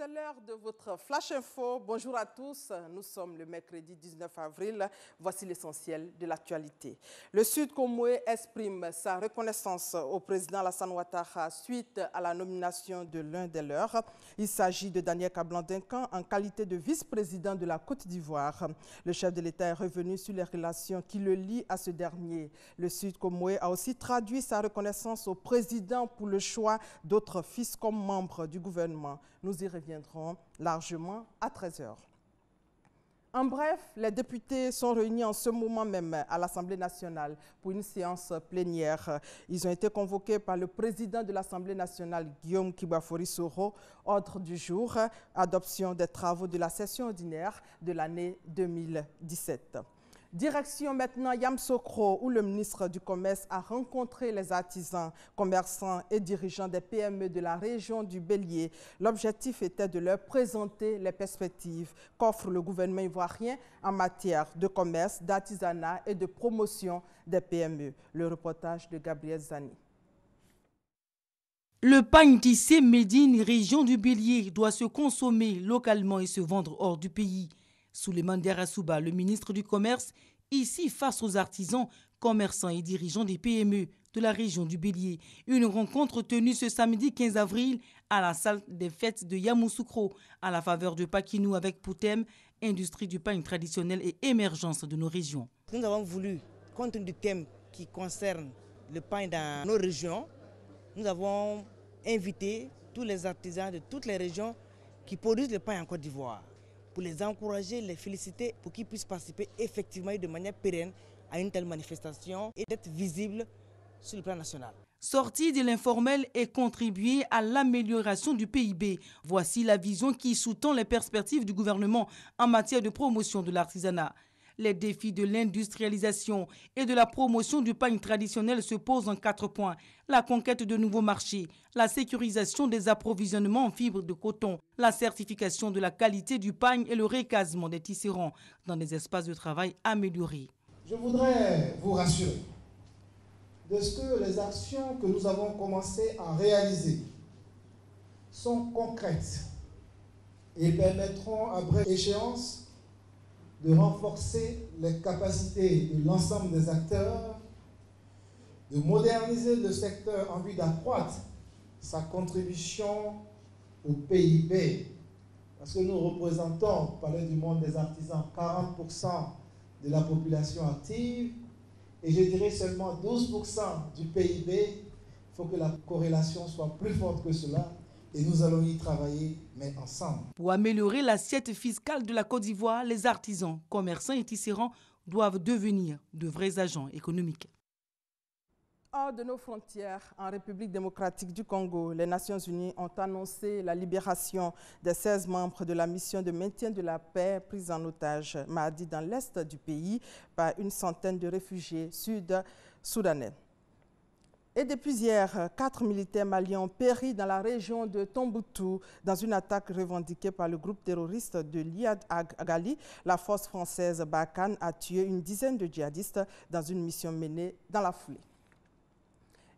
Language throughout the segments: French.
C'est l'heure de votre Flash Info. Bonjour à tous. Nous sommes le mercredi 19 avril. Voici l'essentiel de l'actualité. Le Sud Comoé exprime sa reconnaissance au président Alassane Ouattara suite à la nomination de l'un des leurs. Il s'agit de Daniel Kablan-Duncan en qualité de vice-président de la Côte d'Ivoire. Le chef de l'État est revenu sur les relations qui le lient à ce dernier. Le Sud Comoé a aussi traduit sa reconnaissance au président pour le choix d'autres fils comme membres du gouvernement. Nous y reviendrons largement à 13 h. En bref, les députés sont réunis en ce moment même à l'Assemblée nationale pour une séance plénière. Ils ont été convoqués par le président de l'Assemblée nationale, Guillaume Kibafori-Soro. Ordre du jour, adoption des travaux de la session ordinaire de l'année 2017. Direction maintenant Yamoussoukro, où le ministre du Commerce a rencontré les artisans, commerçants et dirigeants des PME de la région du Bélier. L'objectif était de leur présenter les perspectives qu'offre le gouvernement ivoirien en matière de commerce, d'artisanat et de promotion des PME. Le reportage de Gabriel Zani. Le pain tissé Médine, région du Bélier, doit se consommer localement et se vendre hors du pays. Souleymane Diarra-Souba, le ministre du Commerce, ici face aux artisans, commerçants et dirigeants des PME de la région du Bélier. Une rencontre tenue ce samedi 15 avril à la salle des fêtes de Yamoussoukro, à la faveur de Pakinou avec pour thème industrie du pain traditionnel et émergence de nos régions. Nous avons voulu, compte tenu du thème qui concerne le pain dans nos régions, nous avons invité tous les artisans de toutes les régions qui produisent le pain en Côte d'Ivoire, pour les encourager, les féliciter, pour qu'ils puissent participer effectivement et de manière pérenne à une telle manifestation et d'être visibles sur le plan national. Sortir de l'informel et contribuer à l'amélioration du PIB. Voici la vision qui sous-tend les perspectives du gouvernement en matière de promotion de l'artisanat. Les défis de l'industrialisation et de la promotion du pain traditionnel se posent en 4 points. La conquête de nouveaux marchés, la sécurisation des approvisionnements en fibres de coton, la certification de la qualité du pain et le recasement des tisserands dans des espaces de travail améliorés. Je voudrais vous rassurer de ce que les actions que nous avons commencé à réaliser sont concrètes et permettront à brève échéance de renforcer les capacités de l'ensemble des acteurs, de moderniser le secteur en vue d'accroître sa contribution au PIB. Parce que nous représentons, au Palais du Monde des Artisans, 40% de la population active, et je dirais seulement 12% du PIB. Il faut que la corrélation soit plus forte que cela. Et nous allons y travailler, mais ensemble. Pour améliorer l'assiette fiscale de la Côte d'Ivoire, les artisans, commerçants et tisserands doivent devenir de vrais agents économiques. Hors de nos frontières, en République démocratique du Congo, les Nations Unies ont annoncé la libération des 16 membres de la mission de maintien de la paix prise en otage mardi dans l'est du pays par une centaine de réfugiés sud-soudanais. Et depuis hier, 4 militaires maliens ont péri dans la région de Tombouctou dans une attaque revendiquée par le groupe terroriste de l'Iyad Agali. La force française Barkhane a tué une dizaine de djihadistes dans une mission menée dans la foulée.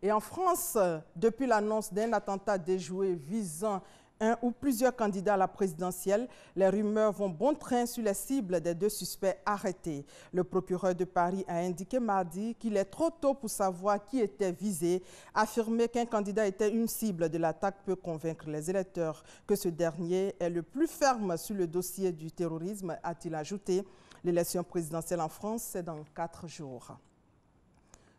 Et en France, depuis l'annonce d'un attentat déjoué visant un ou plusieurs candidats à la présidentielle, les rumeurs vont bon train sur les cibles des 2 suspects arrêtés. Le procureur de Paris a indiqué mardi qu'il est trop tôt pour savoir qui était visé. Affirmer qu'un candidat était une cible de l'attaque peut convaincre les électeurs que ce dernier est le plus ferme sur le dossier du terrorisme, a-t-il ajouté. L'élection présidentielle en France, c'est dans 4 jours.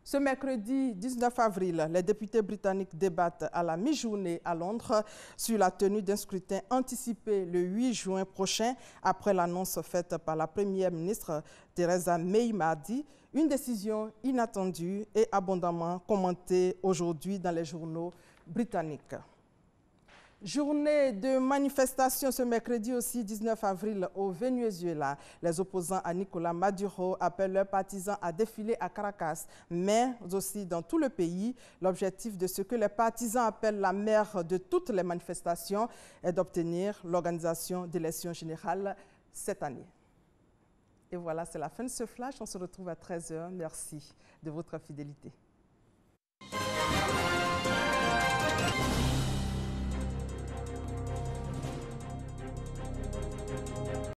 Ce mercredi 19 avril, les députés britanniques débattent à la mi-journée à Londres sur la tenue d'un scrutin anticipé le 8 juin prochain après l'annonce faite par la première ministre Theresa May mardi, une décision inattendue et abondamment commentée aujourd'hui dans les journaux britanniques. Journée de manifestation ce mercredi aussi 19 avril au Venezuela. Les opposants à Nicolás Maduro appellent leurs partisans à défiler à Caracas, mais aussi dans tout le pays. L'objectif de ce que les partisans appellent la mère de toutes les manifestations est d'obtenir l'organisation d'élections générales cette année. Et voilà, c'est la fin de ce flash. On se retrouve à 13 h. Merci de votre fidélité.